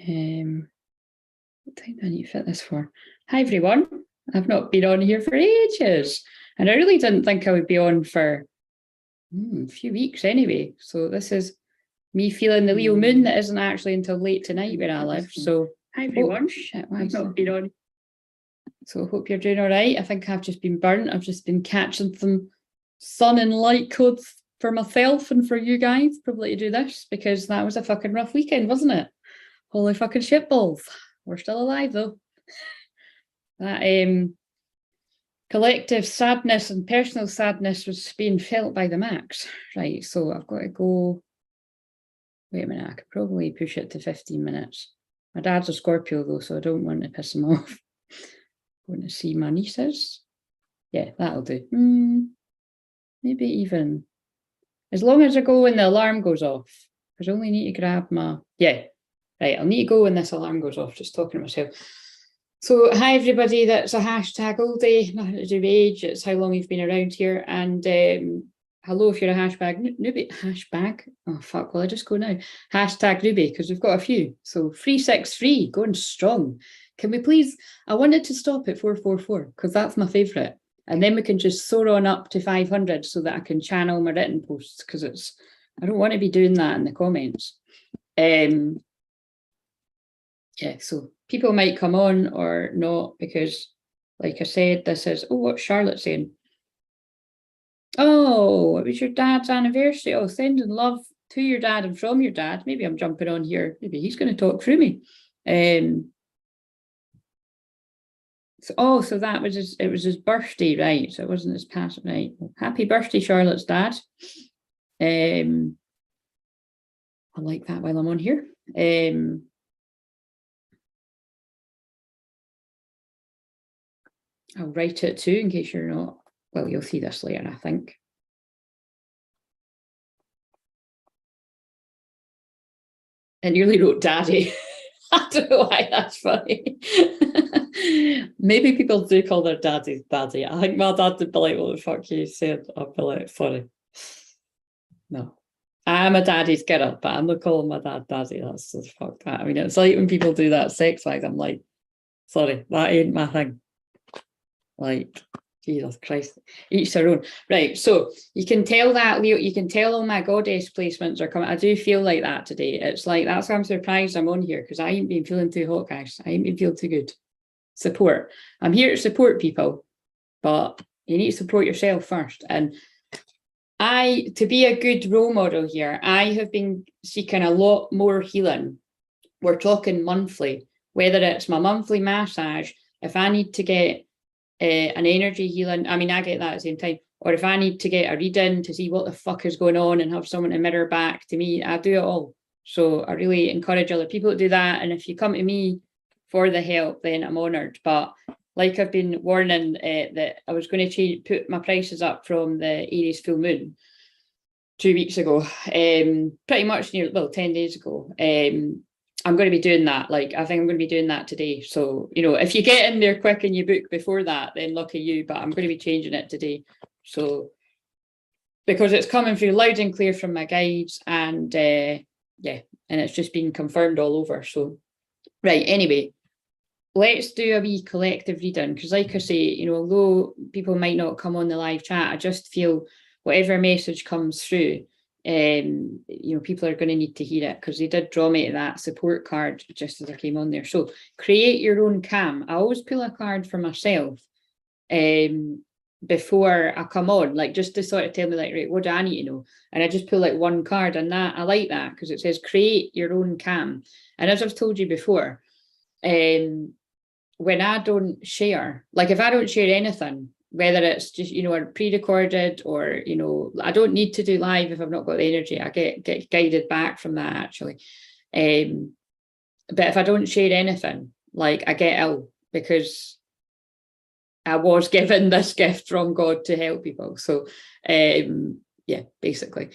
What time do I need to fit this for? Hi everyone. I've not been on here for ages, and I really didn't think I would be on for a few weeks anyway. So this is me feeling the Leo moon that isn't actually until late tonight where I live. So hi everyone. Shit, I've not been on. So I hope you're doing all right. I think I've just been burnt. I've just been catching some sun and light codes for myself and for you guys probably to do this, because that was a fucking rough weekend, wasn't it? Holy fucking shitballs. We're still alive though. That collective sadness and personal sadness was being felt by the max. Right, so I've got to go. Wait a minute, I could probably push it to 15 minutes. My dad's a Scorpio though, so I don't want to piss him off. Going to see my nieces. Yeah, that'll do. Maybe even as long as I go when the alarm goes off, because I only need to grab my, yeah, right, I'll need to go when this alarm goes off, just talking to myself. So hi everybody, that's a hashtag all day, nothing to do with age, it's how long you've been around here, and hello if you're a newbie, oh fuck, will I just go now? Hashtag newbie, because we've got a few, so 363, going strong. Can we please, I wanted to stop at 444, because that's my favourite, and then we can just soar on up to 500 so that I can channel my written posts, because it's, I don't want to be doing that in the comments. Yeah, so people might come on or not, because like I said, this is, oh, what's Charlotte saying? Oh, it was your dad's anniversary. Oh, sending love to your dad and from your dad. Maybe I'm jumping on here. Maybe he's going to talk through me. So that was his, it was his birthday, right? So it wasn't his past, right? Well, happy birthday, Charlotte's dad. I like that while I'm on here. I'll write it too in case you're not, well, you'll see this later, I think. I nearly wrote daddy. I don't know why that's funny. Maybe people do call their daddies daddy. I think my dad would be like, what the fuck you said? I'll be like, sorry. No. I'm a daddy's girl, but I'm not calling my dad daddy. That's just fuck that. I mean, it's like when people do that sex wise, I'm like, sorry, that ain't my thing. Like, Jesus Christ, each their own. Right, so you can tell that, Leo, you can tell all my goddess placements are coming. I do feel like that today. It's like, that's why I'm surprised I'm on here, because I ain't been feeling too hot, guys. I ain't been feeling too good. Support. I'm here to support people, but you need to support yourself first. And to be a good role model here, I have been seeking a lot more healing. We're talking monthly, whether it's my monthly massage, if I need to get an energy healing, I mean, I get that at the same time, or if I need to get a reading to see what the fuck is going on and have someone to mirror back to me, I do it all. So I really encourage other people to do that. And if you come to me for the help, then I'm honoured. But like I've been warning that I was going to put my prices up from the Aries full moon 2 weeks ago, pretty much 10 days ago. I'm going to be doing that. Like, I think I'm going to be doing that today. So, you know, if you get in there quick and you book before that, then lucky you, but I'm going to be changing it today. So, because it's coming through loud and clear from my guides, and yeah, and it's just been confirmed all over. So, right, anyway, let's do a wee collective reading, because like I say, you know, although people might not come on the live chat, I just feel whatever message comes through, you know, people are going to need to hear it, because they did draw me to that support card just as I came on there. So create your own cam. I always pull a card for myself before I come on, like just to sort of tell me, like, right, what do I need to know? And I just pull like one card, and that I like that, because it says create your own cam. And as I've told you before, when I don't share, like if I don't share anything, whether it's just, you know, pre-recorded or, you know, I don't need to do live if I've not got the energy. I get guided back from that, actually. But if I don't share anything, like, I get ill, because I was given this gift from God to help people. So, yeah, basically.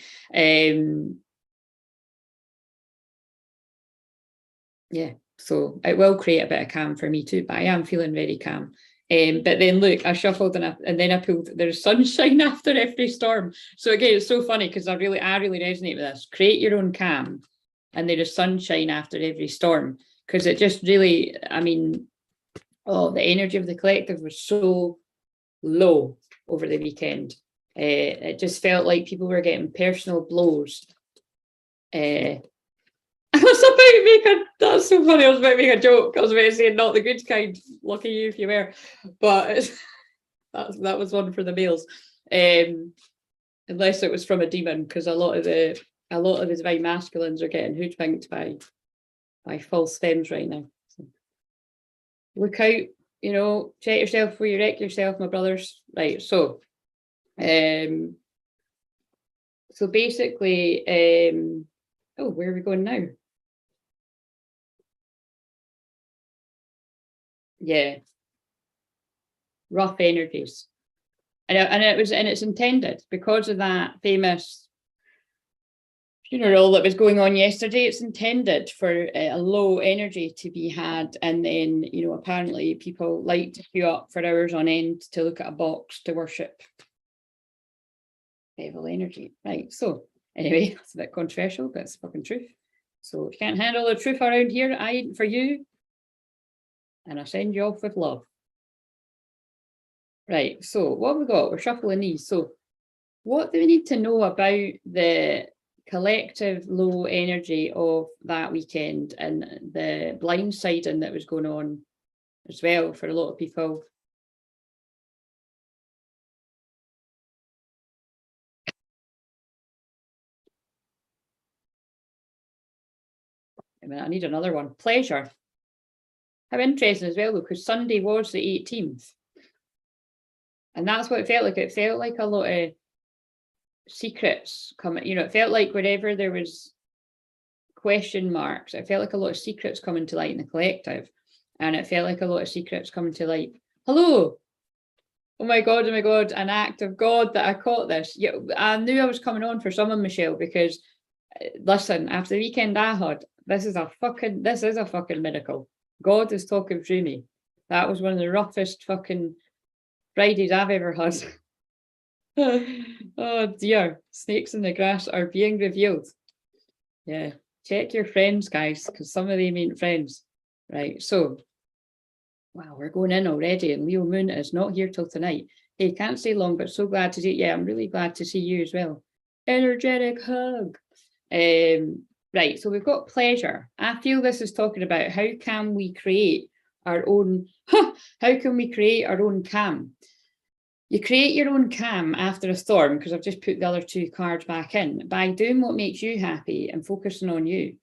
Yeah, so it will create a bit of calm for me too, but I am feeling very calm. But then look, I shuffled and then I pulled, there's sunshine after every storm. So again, it's so funny, because I really resonate with this. Create your own calm, and there is sunshine after every storm. because it just really, I mean, oh, the energy of the collective was so low over the weekend. It just felt like people were getting personal blows. I was about to make that's so funny, I was about to make a joke. I was about to say not the good kind, lucky you if you were, but that was one for the males. Unless it was from a demon, because a lot of his divine masculines are getting hoodwinked by false femmes right now. So look out, you know, check yourself before you wreck yourself, my brothers. Right, so basically, oh, where are we going now? Yeah, rough energies, and it's intended because of that famous funeral that was going on yesterday. It's intended for a low energy to be had, and then, you know, apparently people like to queue up for hours on end to look at a box to worship evil energy. Right, so anyway, that's a bit controversial, but it's fucking truth. So if you can't handle the truth around here, I ain't for you, and I send you off with love. Right, so what have we got? We're shuffling these. So what do we need to know about the collective low energy of that weekend and the blindsiding that was going on as well for a lot of people? I mean, I need another one. Pleasure. How interesting as well, though, because Sunday was the 18th. And that's what it felt like. It felt like a lot of secrets coming, you know, it felt like wherever there was question marks, it felt like a lot of secrets coming to light in the collective. And it felt like a lot of secrets coming to light. Hello. Oh my God, an act of God that I caught this. Yeah, I knew I was coming on for someone, Michelle, because listen, after the weekend I had, this is a fucking miracle. God is talking through me. That was one of the roughest fucking Fridays I've ever had. Oh dear, snakes in the grass are being revealed. Yeah, check your friends, guys, because some of them ain't friends. Right, so, wow, we're going in already, and Leo Moon is not here till tonight. Hey, can't stay long, but so glad to see you. Yeah, I'm really glad to see you as well. Energetic hug. Right, so we've got pleasure. I feel this is talking about how can we create our own, how can we create our own calm? You create your own calm after a storm, because I've just put the other two cards back in, by doing what makes you happy and focusing on you,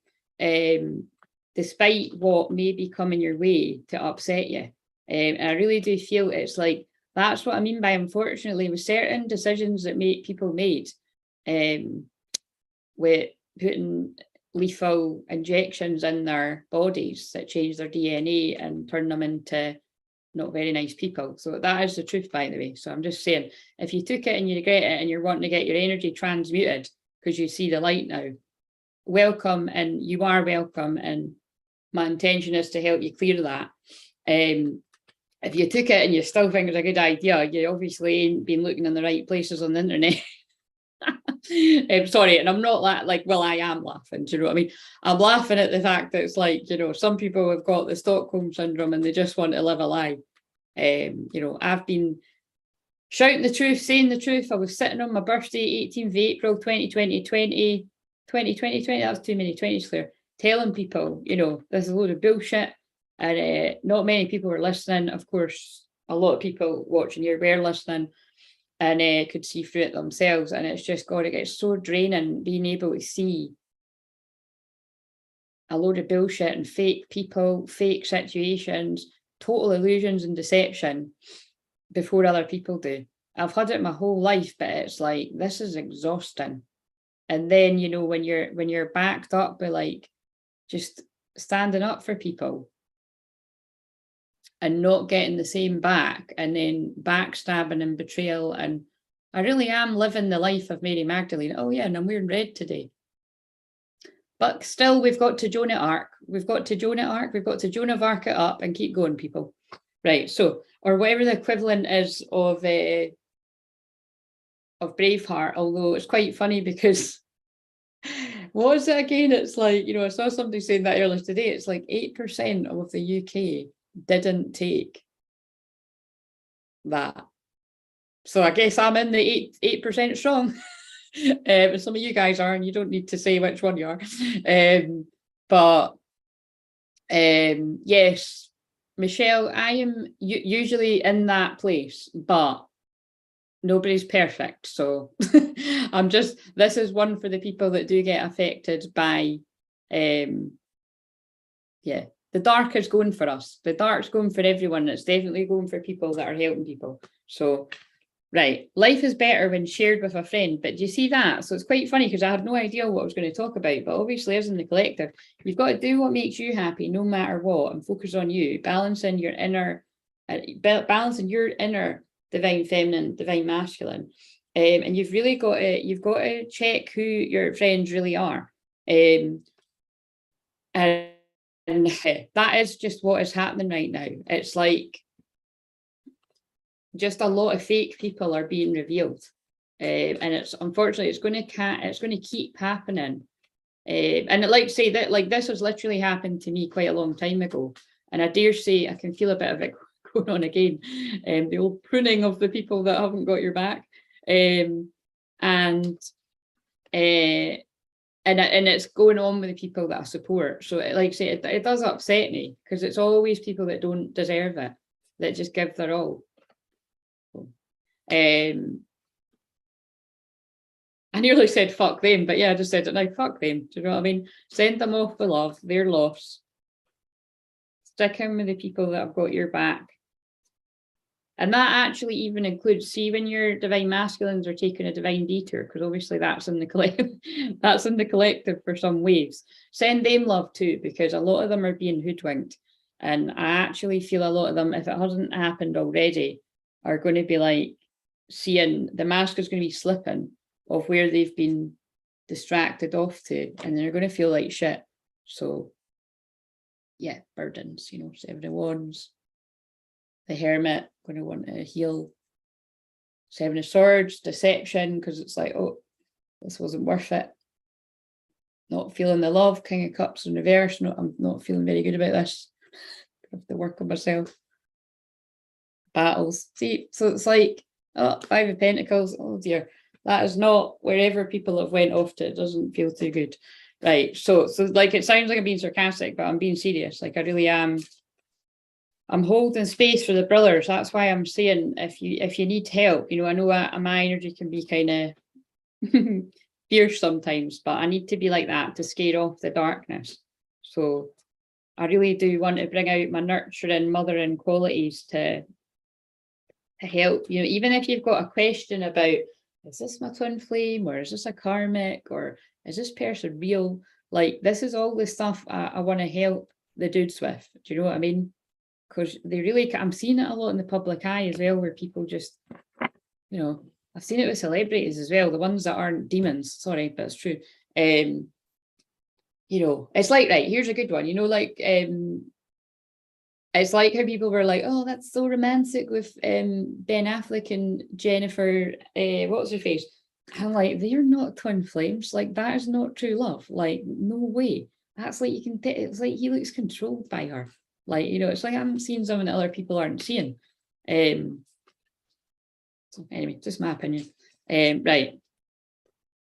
despite what may be coming your way to upset you. And I really do feel it's like, that's what I mean by, unfortunately, with certain decisions that people made, with putting lethal injections in their bodies that change their DNA and turn them into not very nice people. So that is the truth, by the way. So I'm just saying, if you took it and you regret it and you're wanting to get your energy transmuted because you see the light now, welcome, and you are welcome, and my intention is to help you clear that. If you took it and you still think it's a good idea, you obviously ain't been looking in the right places on the internet. Sorry, and I'm not like, well, I am laughing, do you know what I mean? I'm laughing at the fact that it's like, you know, some people have got the Stockholm syndrome and they just want to live a lie. You know, I've been shouting the truth, saying the truth. I was sitting on my birthday, 18th of April, 2020, that was too many 20s, Claire, telling people, you know, there's a load of bullshit, and not many people were listening. Of course, a lot of people watching here were listening, and could see through it themselves. And it's just, God, it gets so draining being able to see a load of bullshit and fake people, fake situations, total illusions and deception before other people do. I've had it my whole life, but it's like, this is exhausting. And then, you know, when you're backed up by like just standing up for people and not getting the same back, and then backstabbing and betrayal. And I really am living the life of Mary Magdalene. Oh yeah, and I'm wearing red today. But still, we've got to Joan of Arc. We've got to Joan of Arc it up and keep going, people. Right, so, or whatever the equivalent is of Braveheart, although it's quite funny because What is it again? It's like, I saw somebody saying that earlier today. It's like 8% of the UK didn't take that. So I guess I'm in the 8% strong. Some of you guys are, and you don't need to say which one you are. But yes, Michelle, I am usually in that place, but nobody's perfect. So this is one for the people that do get affected by, the dark is going for us. The dark's going for everyone. It's definitely going for people that are helping people. So, right, life is better when shared with a friend. But do you see that? So it's quite funny because I had no idea what I was going to talk about. But obviously, as in the collective, you've got to do what makes you happy, no matter what, and focus on you, balancing your inner divine feminine, divine masculine. And you've really got to check who your friends really are. And that is just what is happening right now. It's like just a lot of fake people are being revealed. And it's unfortunately it's going to keep happening. And I'd like to say that like this has literally happened to me quite a long time ago. And I dare say I can feel a bit of it going on again. The old pruning of the people that haven't got your back. And it's going on with the people that I support. So like I say, it does upset me because it's always people that don't deserve it, that just give their all. I nearly said fuck them, but yeah, I just said it now, fuck them. Do you know what I mean? Send them off the love, their loss. Stick in with the people that have got your back. And that actually even includes, see, when your divine masculines are taking a divine detour, because obviously that's in the collective, that's in the collective for some waves. Send them love too, because a lot of them are being hoodwinked. And I actually feel a lot of them, if it hasn't happened already, are going to be like seeing the mask is going to be slipping of where they've been distracted off to, and they're going to feel like shit. So yeah, burdens, 7 of Wands. The Hermit, going to want to heal. 7 of Swords, deception, because it's like, oh, this wasn't worth it. Not feeling the love. King of Cups in reverse. I'm not feeling very good about this. I have to work on myself. Battles. See, so it's like, oh, 5 of Pentacles. Oh dear, that is not wherever people have went off to. It doesn't feel too good. Right. So like it sounds like I'm being sarcastic, but I'm being serious. Like I really am. I'm holding space for the brothers. That's why I'm saying if you need help, I know my energy can be kind of fierce sometimes, but I need to be like that to scare off the darkness. So I really do want to bring out my nurturing, mothering qualities to help. Even if you've got a question about, is this my twin flame, or is this a karmic, or is this person real? Like, this is all the stuff I want to help the dudes with. Do you know what I mean? Because they really, I'm seeing it a lot in the public eye as well, where people just, I've seen it with celebrities as well, the ones that aren't demons, sorry, but it's true. It's like, right, here's a good one, it's like how people were like, oh, that's so romantic with Ben Affleck and Jennifer, what's her face? I'm like, they're not twin flames. Like, that is not true love. Like, no way. That's like, it's like he looks controlled by her. Like, it's like I'm seeing something that other people aren't seeing. So anyway, just my opinion. Right.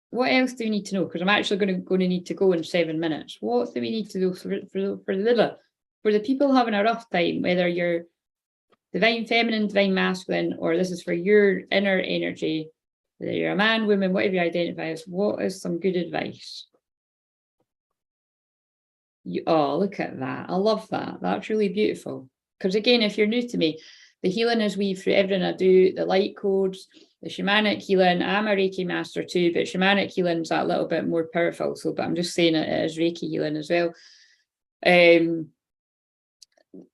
What else do we need to know? Because I'm actually going to need to go in 7 minutes. What do we need to do for the people having a rough time, whether you're divine feminine, divine masculine, or this is for your inner energy, whether you're a man, woman, whatever you identify as, what is some good advice? Oh, look at that. I love that. That's really beautiful. Because again, if you're new to me, the healing is weave through everything I do, the light codes, the shamanic healing. I'm a Reiki master too, but shamanic healing is that little bit more powerful. So, but I'm just saying it is Reiki healing as well. I'm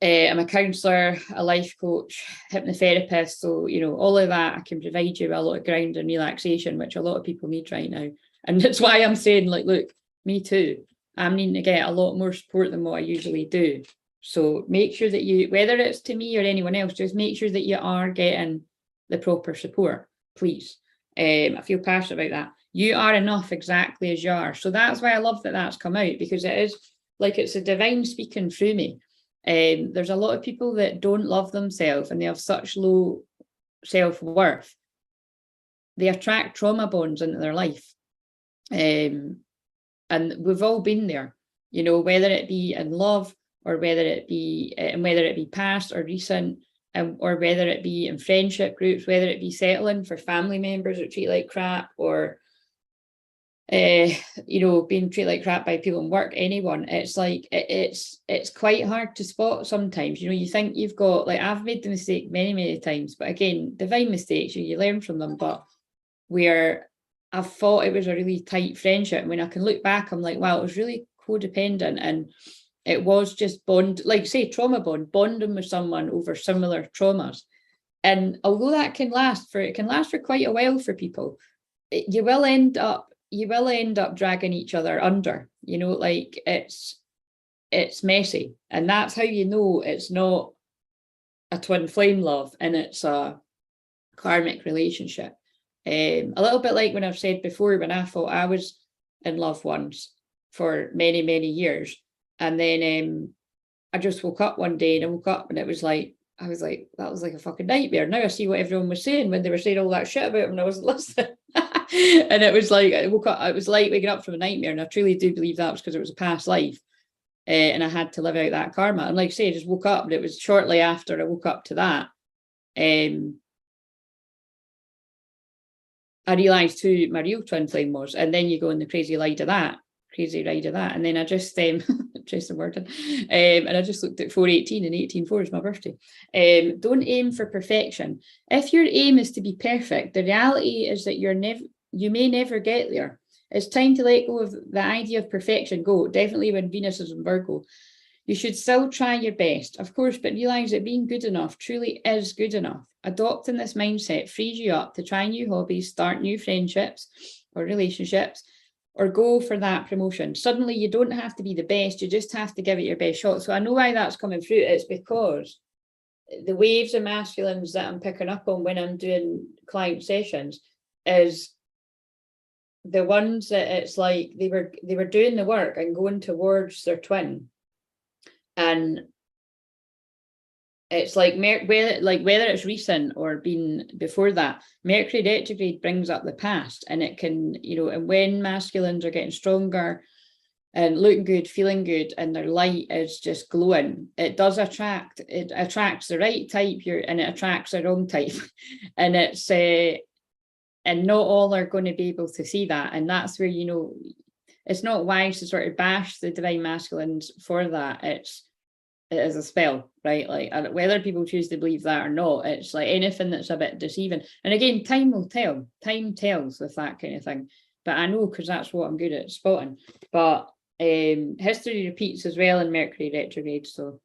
a counsellor, a life coach, hypnotherapist. So, all of that, I can provide you with a lot of ground and relaxation, which a lot of people need right now. And that's why I'm saying, like, look, me too. I'm needing to get a lot more support than what I usually do. So make sure that you, whether it's to me or anyone else, just make sure that you are getting the proper support, please. I feel passionate about that. You are enough exactly as you are. So that's why I love that that's come out, because it is like it's a divine speaking through me. There's a lot of people that don't love themselves and they have such low self-worth. They attract trauma bonds into their life. And we've all been there, you know, whether it be in love or whether it be past or recent, or whether it be in friendship groups, whether it be settling for family members that treat like crap, or you know, being treated like crap by people in work, anyone. It's like it's quite hard to spot sometimes. You know, you think you've got, like, I've made the mistake many times, but again, divine mistakes, you learn from them. But where I thought it was a really tight friendship, when I can look back, I'm like, wow, it was really codependent, and it was just like say trauma bonding with someone over similar traumas. And although that can last for quite a while for people, you will end up dragging each other under, you know, like it's messy. And that's how you know it's not a twin flame love and it's a karmic relationship. A little bit like when I've said before, when I thought I was in love once for many years, and then I just woke up one day, and I woke up and it was like, I was like, that was like a fucking nightmare. Now I see what everyone was saying when they were saying all that shit about him and I wasn't listening. And it was like, I woke up, it was like waking up from a nightmare. And I truly do believe that was because it was a past life. And I had to live out that karma. And like I say, I just woke up, and it was shortly after I woke up to that. I realised who my real twin flame was. And then you go on the crazy ride of that. And then I just Jason Worden, and I just looked at 418, and 18/4 is my birthday. Don't aim for perfection. If your aim is to be perfect, the reality is that you may never get there. It's time to let go of the idea of perfection. Definitely when Venus is in Virgo. You should still try your best, of course, but realise that being good enough truly is good enough. Adopting this mindset frees you up to try new hobbies, start new friendships or relationships, or go for that promotion. Suddenly you don't have to be the best, you just have to give it your best shot. So I know why that's coming through. It's because the waves of masculines that I'm picking up on when I'm doing client sessions is the ones that it's like they were doing the work and going towards their twin. And it's like whether it's recent or been before that, Mercury retrograde brings up the past, and it can, you know, and when masculines are getting stronger and looking good, feeling good, and their light is just glowing, it attracts the right type, and it attracts the wrong type. And it's and not all are going to be able to see that. And that's where, you know, it's not wise to sort of bash the divine masculines for that. It is a spell, right? Like, whether people choose to believe that or not, it's like anything that's a bit deceiving. And again, time will tell. Time tells with that kind of thing. But I know, because that's what I'm good at spotting. But history repeats as well in Mercury retrograde. So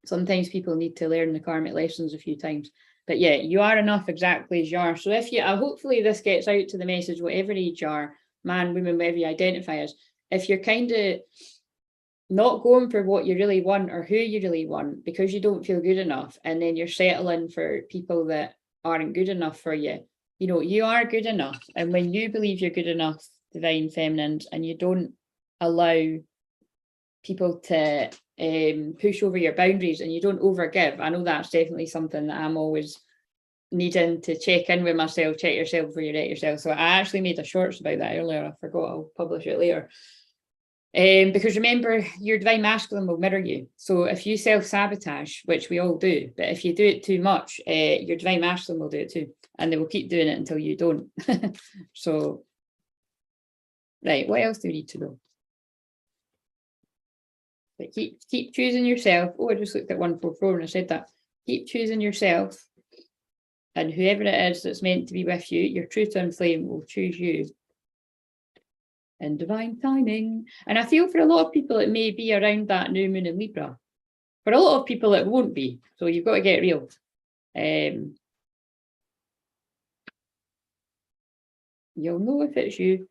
sometimes people need to learn the karmic lessons a few times. But yeah, you are enough exactly as you are. So if you, hopefully this gets out to the message, whatever age you are, man, woman, whatever you identify as, if you're kind of not going for what you really want or who you really want because you don't feel good enough, and then you're settling for people that aren't good enough for you, you know, you are good enough. And when you believe you're good enough, divine feminines, and you don't allow people to push over your boundaries, and you don't overgive, I know that's definitely something that I'm always needing to check in with myself. Check yourself before you wreck yourself. So I actually made a shorts about that earlier. I forgot, I'll publish it later. Because remember, your divine masculine will mirror you. So if you self-sabotage, which we all do, but if you do it too much, your divine masculine will do it too, and they will keep doing it until you don't. So, right, what else do we need to know? But keep choosing yourself. Oh, I just looked at 144 and I said that. Keep choosing yourself, and whoever it is that's meant to be with you, your true twin flame will choose you in divine timing. And I feel for a lot of people it may be around that new moon in Libra. For a lot of people it won't be, so you've got to get real. You'll know if it's you.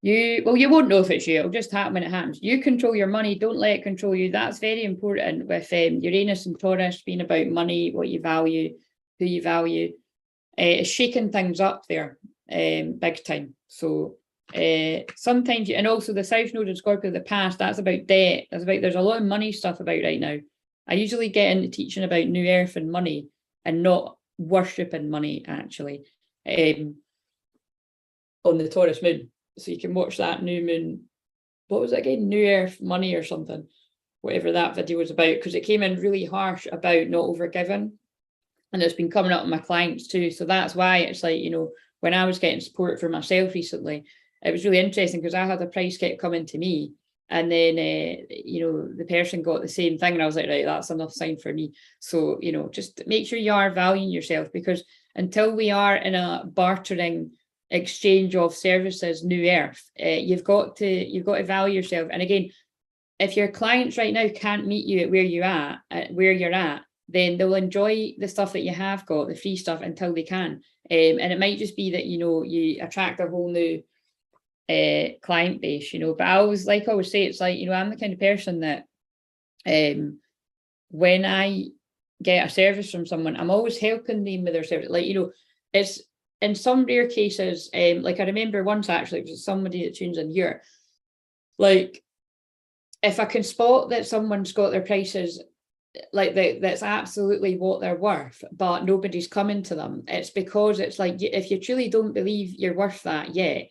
You won't know if it's you. It'll just happen when it happens. You control your money, don't let it control you. That's very important with Uranus and Taurus being about money, what you value, who you value. It's shaking things up there, big time. So sometimes, and also the South Node in Scorpio, the past, that's about debt. There's a lot of money stuff about right now. I usually get into teaching about New Earth and money and not worshipping money, actually, on the Taurus moon. So you can watch that new moon. What was it again? New Earth, money or something, whatever that video was about, because it came in really harsh about not overgiving. And it's been coming up with my clients too. So that's why it's like, you know, when I was getting support for myself recently, it was really interesting because I had a price kept coming to me. And then, you know, the person got the same thing. And I was like, right, that's enough sign for me. So, you know, just make sure you are valuing yourself, because until we are in a bartering exchange of services, New Earth, you've got to value yourself. And again, if your clients right now can't meet you at where you're at, then they'll enjoy the stuff that you have got, the free stuff, until they can. And it might just be that, you know, you attract a whole new client base, you know. But I always say, it's like, you know, I'm the kind of person that when I get a service from someone, I'm always helping them with their service. Like, you know, it's in some rare cases, like I remember once actually, it was somebody that tunes in here, like if I can spot that someone's got their prices like that's absolutely what they're worth, but nobody's coming to them, it's because it's like, if you truly don't believe you're worth that yet,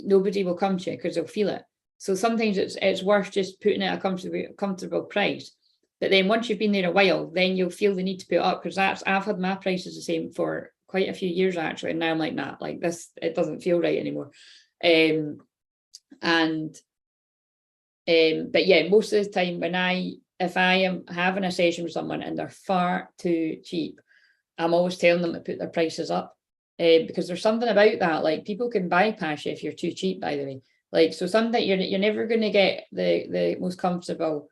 nobody will come to you because they'll feel it. So sometimes it's worth just putting it at a comfortable price. But then once you've been there a while, then you'll feel the need to put it up, because I've had my prices the same for quite a few years actually, and now I'm like, nah, like this, it doesn't feel right anymore. But yeah, most of the time if I am having a session with someone and they're far too cheap, I'm always telling them to put their prices up, because there's something about that. Like, people can bypass you if you're too cheap, by the way. Like, so sometimes you're never going to get the most comfortable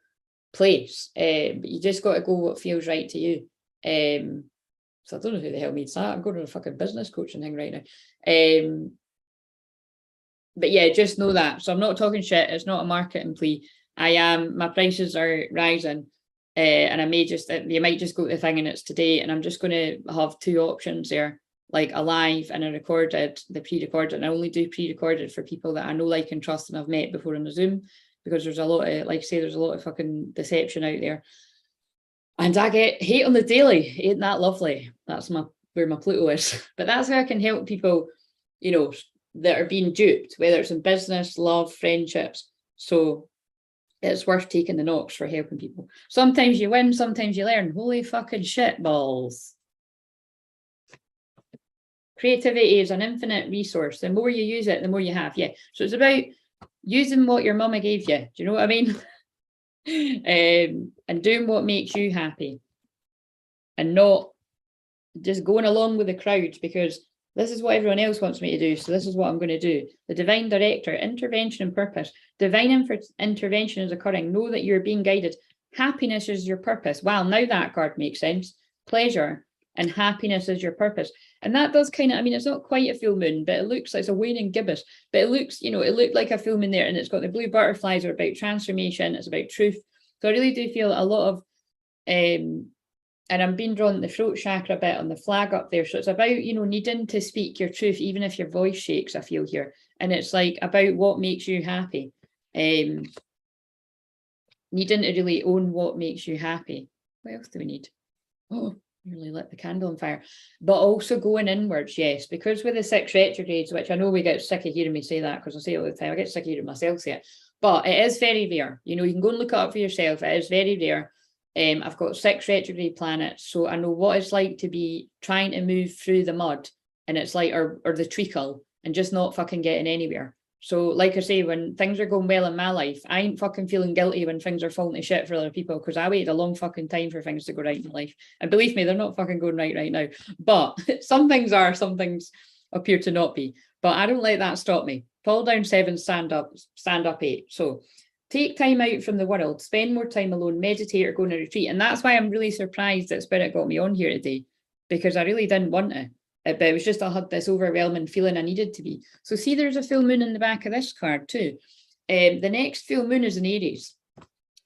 place, but you just got to go what feels right to you. So I don't know who the hell needs that. I'm going to a fucking business coaching thing right now. But yeah, just know that. So I'm not talking shit. It's not a marketing plea. My prices are rising, and you might just go to the thing and it's today, and I'm just going to have two options there, like a live and a recorded, the pre-recorded. And I only do pre-recorded for people that I know, like, and trust, and I've met before on the Zoom, because there's a lot of, like I say, there's a lot of fucking deception out there. And I get hate on the daily. Ain't that lovely? That's where my Pluto is. But that's how I can help people, you know, that are being duped, whether it's in business, love, friendships. So it's worth taking the knocks for helping people. Sometimes you win, sometimes you learn. Holy fucking shit balls. Creativity is an infinite resource. The more you use it, the more you have. Yeah. So it's about using what your mama gave you. Do you know what I mean? And doing what makes you happy, and not just going along with the crowd because this is what everyone else wants me to do, so this is what I'm going to do. The divine director, intervention and purpose. Divine intervention is occurring. Know that you're being guided. Happiness is your purpose. Wow, now that card makes sense. Pleasure and happiness is your purpose. And that does kind of, I mean, it's not quite a full moon, but it looks like it's a waning gibbous, but it looks, you know, it looked like a full moon there, and it's got the blue butterflies are about transformation. It's about truth. So I really do feel a lot of, and I'm being drawn to the throat chakra bit on the flag up there. So it's about, you know, needing to speak your truth, even if your voice shakes, I feel here. And it's like about what makes you happy. Needing to really own what makes you happy. What else do we need? Oh, really lit the candle on fire. But also going inwards, yes, because with the 6 retrogrades, which I know we get sick of hearing me say that, because I say it all the time, I get sick of hearing myself say it, but it is very rare. You know, you can go and look it up for yourself. It is very rare. I've got 6 retrograde planets, so I know what it's like to be trying to move through the mud, and it's like, or the treacle, and just not fucking getting anywhere. So like I say, when things are going well in my life, I ain't fucking feeling guilty when things are falling to shit for other people, because I waited a long fucking time for things to go right in life. And believe me, they're not fucking going right now. But some things are, some things appear to not be. But I don't let that stop me. Fall down 7, stand up 8. So take time out from the world, spend more time alone, meditate, or go on a retreat. And that's why I'm really surprised that Spirit got me on here today, because I really didn't want to. But it was just, I had this overwhelming feeling I needed to be. So see, there's a full moon in the back of this card too. The next full moon is in Aries.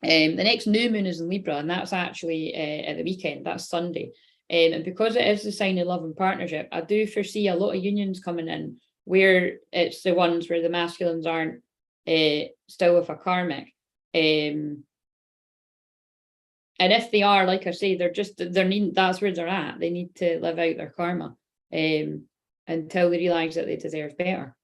The next new moon is in Libra, and that's actually at the weekend. That's Sunday. And because it is the sign of love and partnership, I do foresee a lot of unions coming in where it's the ones where the masculines aren't still with a karmic. And if they are, like I say, that's where they're at. They need to live out their karma until they realise that they deserve better.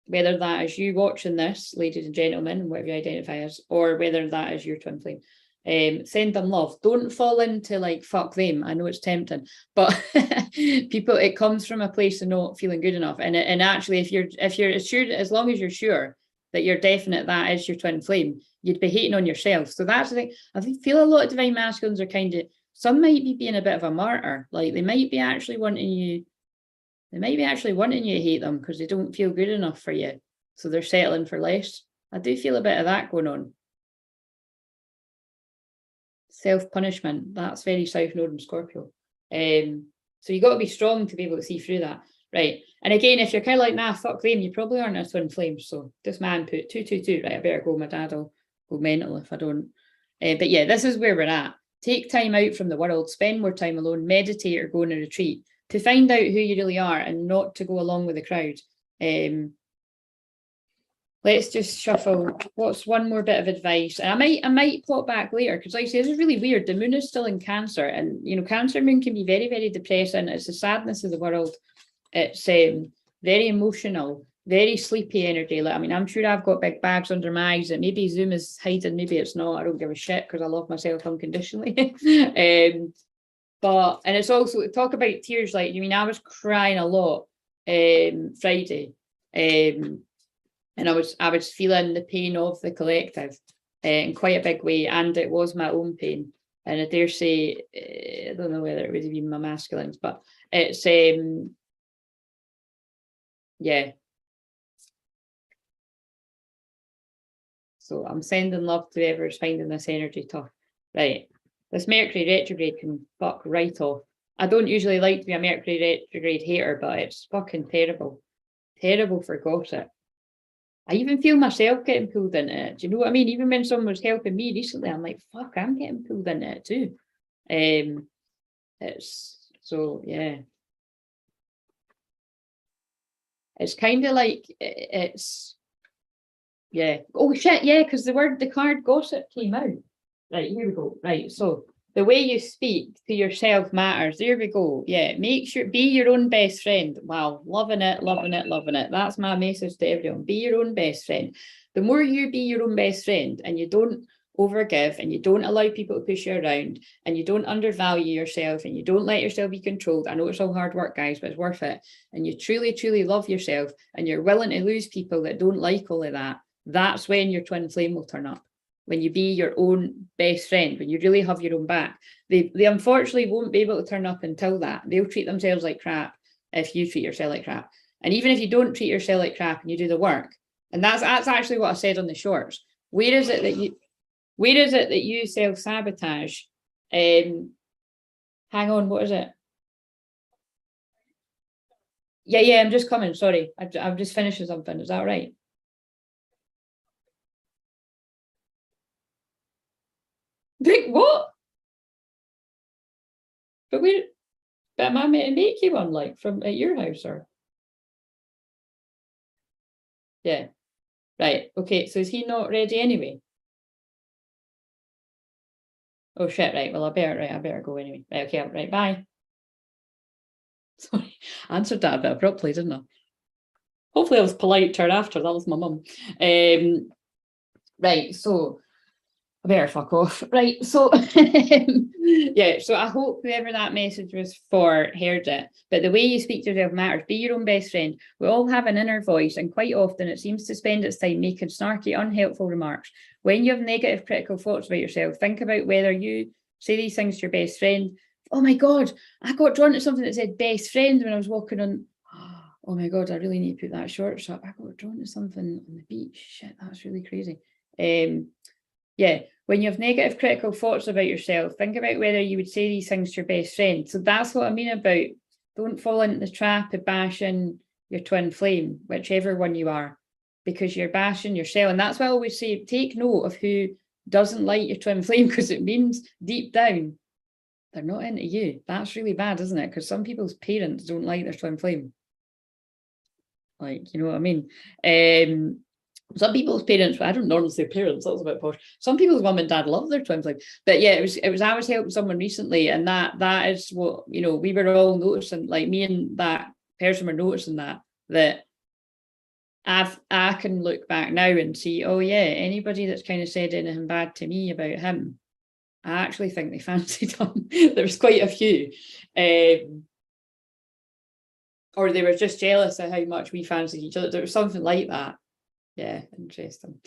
Whether that is you watching this, ladies and gentlemen, whatever you identify as, or whether that is your twin flame. Send them love. Don't fall into like fuck them. I know it's tempting, but people, it comes from a place of not feeling good enough. And actually, if you're assured, as long as you're sure that you're definite that is your twin flame, you'd be hating on yourself. So that's the thing. I feel a lot of divine masculines are kind of, some might be being a bit of a martyr. Like they might be actually wanting you to hate them because they don't feel good enough for you. So they're settling for less. I do feel a bit of that going on. Self-punishment, that's very South Node and Scorpio. So you got to be strong to be able to see through that. Right. And again, if you're kind of like, nah, fuck them, you probably aren't a twin flame. So this man put 222, right, I better go. My dad will go mental if I don't. But yeah, this is where we're at. Take time out from the world, spend more time alone, meditate or go on a retreat to find out who you really are and not to go along with the crowd. Let's just shuffle. What's one more bit of advice? And I might plot back later because, like I say, this is really weird. The moon is still in Cancer, and you know, Cancer moon can be very, very depressing. It's the sadness of the world. It's very emotional, very sleepy energy. Like, I mean, I'm sure I've got big bags under my eyes that maybe Zoom is hiding, maybe it's not. I don't give a shit because I love myself unconditionally. But and it's also talk about tears. Like, I mean, I was crying a lot Friday. And I was feeling the pain of the collective in quite a big way, and it was my own pain. And I dare say, I don't know whether it would have been my masculines, but it's yeah. So I'm sending love to whoever's finding this energy tough. Right, this Mercury retrograde can fuck right off. I don't usually like to be a Mercury retrograde hater, but it's fucking terrible, terrible for gossip. I even feel myself getting pulled into it. Do you know what I mean? Even when someone was helping me recently, I'm like, fuck, I'm getting pulled into it too. It's so, yeah. It's kind of like, it's, yeah. Oh shit, yeah, because the card gossip came out. Right, here we go. Right, so the way you speak to yourself matters. There we go. Yeah, make sure, be your own best friend. Wow, loving it, loving it, loving it. That's my message to everyone. Be your own best friend. The more you be your own best friend and you don't overgive and you don't allow people to push you around and you don't undervalue yourself and you don't let yourself be controlled. I know it's all hard work, guys, but it's worth it. And you truly, truly love yourself and you're willing to lose people that don't like all of that. That's when your twin flame will turn up. When you be your own best friend, when you really have your own back. They unfortunately won't be able to turn up until that. They'll treat themselves like crap if you treat yourself like crap. And even if you don't treat yourself like crap and you do the work, and that's actually what I said on the shorts. Where is it that you self-sabotage? Hang on, what is it? Yeah, I'm just coming. Sorry, I'm just finishing something. Is that right? Like what? But am I meant to make you one, like from at your house, or? Yeah. Right. Okay. So is he not ready anyway? Oh shit. Right. Well, I better go anyway. Right. Okay. Right. Bye. Sorry. I answered that a bit abruptly, didn't I? Hopefully I was polite to her after. That was my mum. Right. So I better fuck off. Right. So yeah. So I hope whoever that message was for heard it. But the way you speak to yourself matters. Be your own best friend. We all have an inner voice, and quite often it seems to spend its time making snarky, unhelpful remarks. When you have negative, critical thoughts about yourself, think about whether you say these things to your best friend. Oh my God, I got drawn to something that said best friend when I was walking on. Oh my God, I really need to put that shorts up. I got drawn to something on the beach. Shit, that's really crazy. Yeah, when you have negative critical thoughts about yourself, think about whether you would say these things to your best friend. So that's what I mean about don't fall into the trap of bashing your twin flame, whichever one you are, because you're bashing yourself. And that's why I always say, take note of who doesn't like your twin flame, because it means deep down they're not into you. That's really bad, isn't it? Because some people's parents don't like their twin flame. Like, you know what I mean? Some people's parents, I don't normally say parents, that's a bit posh. Some people's mum and dad love their twin flame. But yeah, it was I was helping someone recently, and that is what, you know, we were all noticing, like me and that person were noticing that I can look back now and see, oh yeah, anybody that's kind of said anything bad to me about him, I actually think they fancied him. There was quite a few. Or they were just jealous of how much we fancied each other. There was something like that. Yeah, interesting.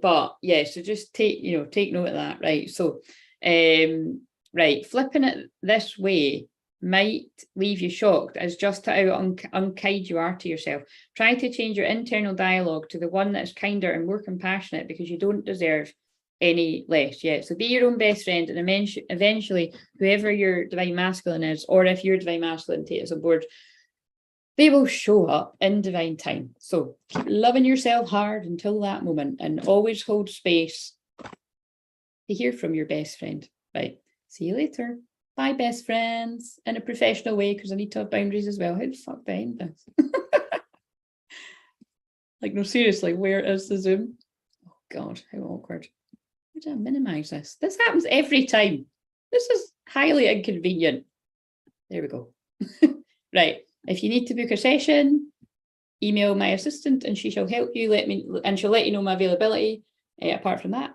But yeah, so just take note of that, right? So right, flipping it this way might leave you shocked as just to how unkind you are to yourself. Try to change your internal dialogue to the one that is kinder and more compassionate, because you don't deserve any less. Yeah, so be your own best friend, and eventually whoever your divine masculine is, or if you're divine masculine, take this on board, they will show up in divine time. So keep loving yourself hard until that moment, and always hold space to hear from your best friend. Right, see you later. Bye, best friends, in a professional way, because I need to have boundaries as well. How the fuck do I end this? Like, no, seriously, where is the Zoom? Oh God, how awkward. How do I minimize this? This happens every time. This is highly inconvenient. There we go. Right. If you need to book a session, email my assistant and she shall help you. She'll let you know my availability. Apart from that,